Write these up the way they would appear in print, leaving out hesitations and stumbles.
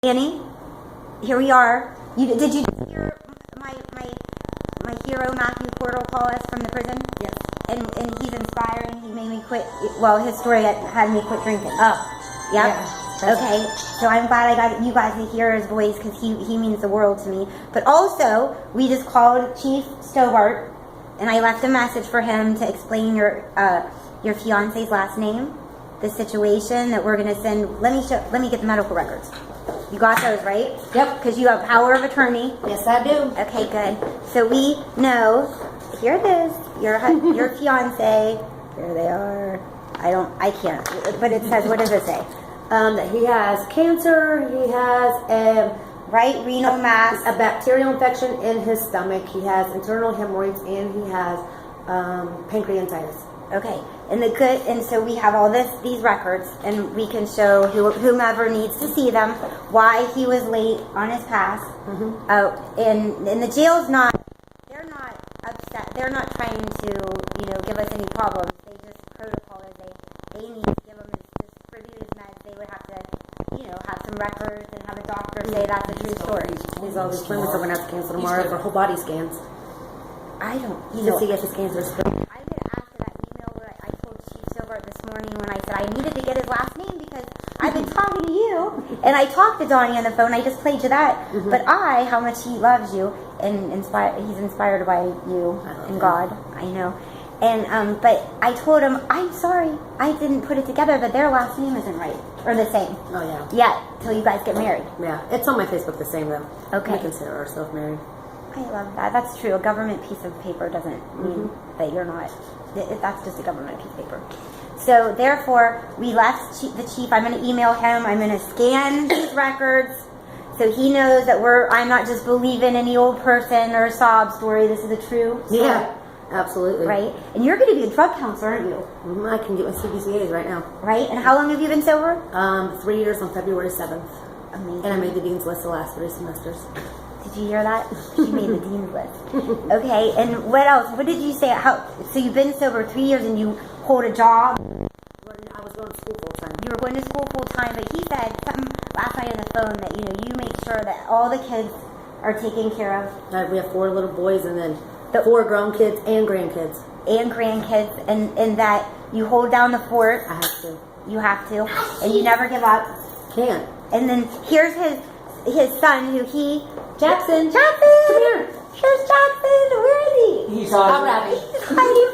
Annie, here we are. Did you hear my hero Matthew Portal call us from the prison? Yes. And he's inspiring. He made me quit. Well, his story had me quit drinking. Oh. Yep. Yeah. Okay. So I'm glad I got you guys to hear his voice because he means the world to me. But also, we just called Chief Stobart, and I left a message for him to explain your fiance's last name, the situation that we're gonna send. Let me get the medical records. You got those, right? Yep. Because you have power of attorney. Yes, I do. Okay, good. So we know. Here it is. Your fiance. Here they are. I can't. But it says. What does it say? That he has cancer. He has right renal mass, a bacterial infection in his stomach. He has internal hemorrhoids, and he has pancreatitis. Okay, and so we have all these records, and we can show whomever needs to see them why he was late on his pass. Mm-hmm. And the jail's they're not upset. They're not trying to give us any problems. They just protocol is they need to give him distribute his meds. They would have to have some records and have a doctor say that's a true story. He's always claiming someone has cancer tomorrow for whole body scans. I don't. Just to get his cancer screened. I'm gonna ask for that email that I told Chief Silver this morning when I said I needed to get his last name because I've been talking to you and I talked to Donnie on the phone. I just played you that, Mm-hmm. but how much he loves you and he's inspired by you and God. I know. And but I told him I'm sorry I didn't put it together that their last name isn't right or the same. Oh yeah. Yeah, till you guys get married. Yeah, it's on my Facebook the same though. Okay. We consider ourselves married. I love that. That's true. A government piece of paper doesn't mean that you're not. That's just a government piece of paper. So therefore, we left the chief. I'm going to email him. I'm going to scan these records so he knows that I'm not just believing any old person or a sob story. This is a true story. Yeah, absolutely. Right? And you're going to be a drug counselor, aren't you? I can get my CBCAs right now. Right? And how long have you been sober? 3 years on February 7th. Amazing. And I made the dean's list the last 3 semesters. Did you hear that? She made the dean's list. Okay, and what else? What did you say? So you've been sober 3 years and you hold a job? I was going to school full time. You were going to school full time, but he said something last night on the phone that you make sure that all the kids are taken care of. We have 4 little boys and then 4 grown kids and grandkids. And that you hold down the fort. I have to. You have to. And you never give up. Can't. And then here's his son Jackson! Come here! Here's Jackson! Where is he? He's hiding. He's hiding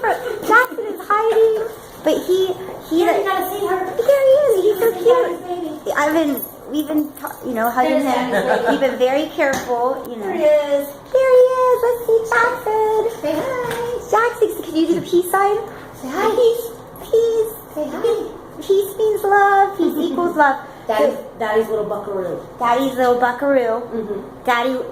Jackson is hiding. But he You gotta see her. there he is. He's so cute. We've been hugging him. We've been very careful, There he is. There he is. Let's see Jackson. Say hi. Jackson, can you do the peace sign? Say hi. Peace. Say hi. Peace means love. Peace equals love. Daddy's little buckaroo. Daddy's little buckaroo. Mm-hmm.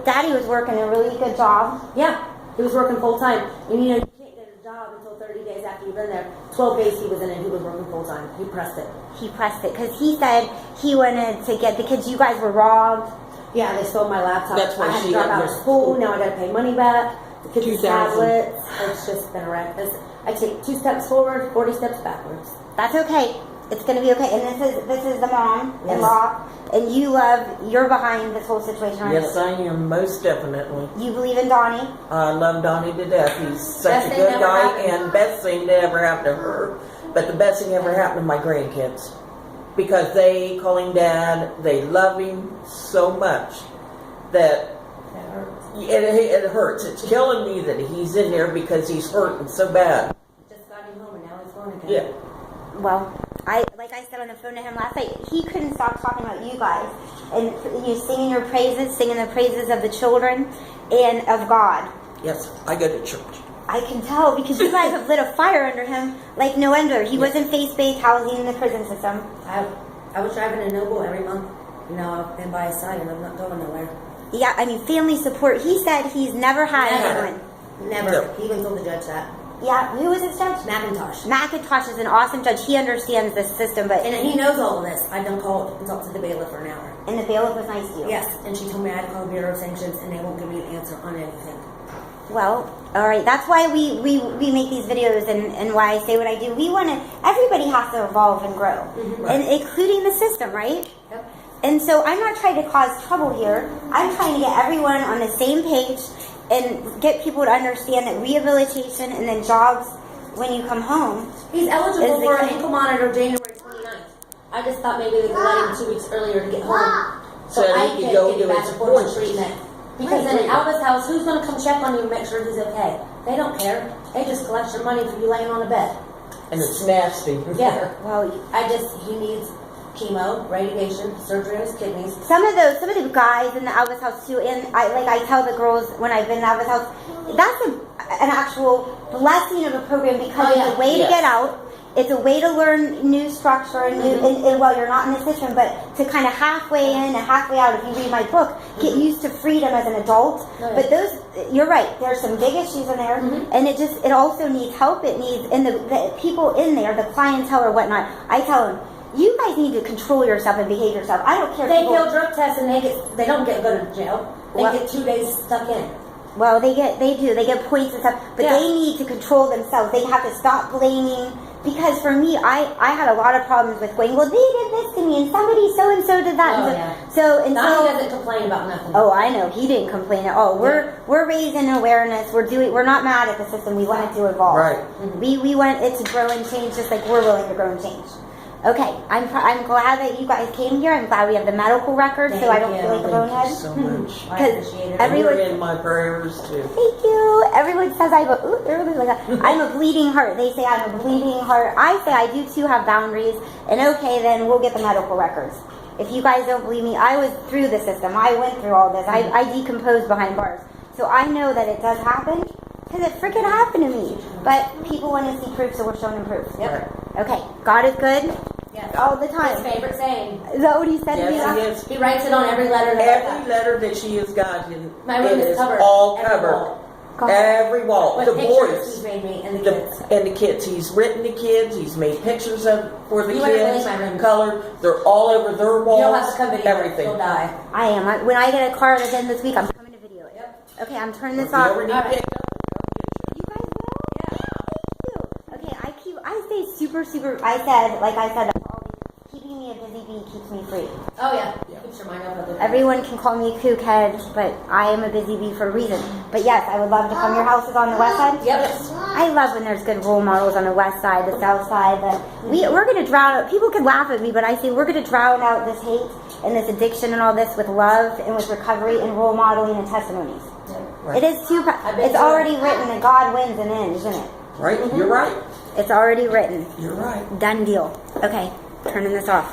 Daddy was working a really good job. Yeah, he was working full time. And you can't get a job until 30 days after you've been there. 12 days he was in it, he was working full time. He pressed it. He pressed it because he said he wanted to get the kids. You guys were robbed. Yeah, they stole my laptop. That's why I had she to drop got out of your school. Now I got to pay money back. The kids' 2,000. tablets. It's just been a wreck. I take 2 steps forward, 40 steps backwards. That's okay. It's gonna be okay. And this is the mom-in-law, and you're behind this whole situation, aren't Yes, I am, most definitely. you? Believe in Donnie. I love Donnie to death. He's such Best a thing good ever guy, happened. and best thing to ever happen to her. But the best thing ever happened to my grandkids. Because they call him Dad, they love him so much that it hurts. It's killing me that he's in there because he's hurting so bad. Just got him home and now he's going again. Yeah. Well, like I said on the phone to him last night, he couldn't stop talking about you guys and singing the praises of the children and of God. Yes, I go to church. I can tell because you guys have lit a fire under him like no other. He wasn't faith-based housing in the prison system. I was driving to Noble every month. I've been by his side and I'm not going nowhere. Yeah, family support. He said he's never had anyone. Never. No. He even told the judge that. Yeah, who was his judge? McIntosh. McIntosh is an awesome judge. He understands the system, but And he knows all of this. I done called and talked to the bailiff for an hour. and the bailiff was nice to you. Yes, and she told me I had to call the Bureau of Sanctions and they won't give me an answer on anything. Well, all right. That's why we make these videos and why I say what I do. Everybody has to evolve and grow, Mm-hmm. and including the system, right? Yep. And so I'm not trying to cause trouble here. I'm trying to get everyone on the same page and get people to understand that rehabilitation and then jobs when you come home. He's eligible Is the for an key. ankle monitor January 29th. I just thought maybe they could let him 2 weeks earlier to get home. So that I he could could go get do back his and forth to appointments. treatment. Because in an Alvis House, who's going to come check on you and make sure he's okay? They don't care. They just collect your money for you laying on a bed. And it's nasty. Yeah. Well, He needs chemo, radiation, surgery on his kidneys. some of the guys in the Alvis House too, and I tell the girls when I've been in the Alvis House, that's an actual blessing of a program because it's a way to get out. It's a way to learn new structure and new, and while you're not in the system, but to kind of halfway in and halfway out. If you read my book, get used to freedom as an adult. But you're right. There's some big issues in there, and it also needs help. It needs, and the people in there, the clientele or whatnot. I tell them, you guys need to control yourself and behave yourself. I don't care. They fail drug tests and they don't go to jail. They get 2 days stuck in. Well, they get points and stuff, but they need to control themselves. They have to stop blaming. Because for me, I had a lot of problems with going, well, they did this to me, and somebody so-and-so did that. Donnie doesn't complain about nothing. Oh, I know. He didn't complain at all. We're raising awareness. We're not mad at the system. We want it to evolve. Right. We want it to grow and change just like we're willing to grow and change. Okay, I'm glad that you guys came here. I'm glad we have the medical records, so I don't feel like a bonehead. Thank you so much. I appreciate it. Everyone, You're in my prayers too. thank you. Everyone says everybody's like I'm a bleeding heart. They say I'm a bleeding heart. I say I do too have boundaries. And okay, then we'll get the medical records. If you guys don't believe me, I was through the system. I went through all this. I decomposed behind bars. So I know that it does happen because it freaking happened to me. But people want to see proof, so we're showing them proof. Yep. Okay, God is good. Yes. All the time. His favorite saying. Is that what he said to me? Yes, He writes it on every letter. every letter that she has gotten, My room it is is covered. all Every covered. wall. Every wall. With The pictures he's boys. made me and the kids. And the kids. He's written the kids. He's made pictures for the You wouldn't kids. believe my room. Colored. They're all over their walls. You'll have to come video. Everything. You'll die. I am. When I get a car again this week, I'm coming to video it. Yep. Okay, I'm turning this If you off. ever need All right. picked up, You guys will? Yeah. Thank you. Okay, I stay super, I said, keeping me a busy bee keeps me free. Oh yeah. Keeps your mind off of it. Everyone can call me kook head, but I am a busy bee for a reason. But yes, I would love to come. Your house is on the west side? Yep. I love when there's good role models on the west side, the south side. We're going to drown out, people could laugh at me, but I say we're going to drown out this hate and this addiction and all this with love and with recovery and role modeling and testimonies. Right. It is it's already written that God wins and ends, isn't it? Right? You're right. It's already written. You're right. Done deal. Okay, turning this off.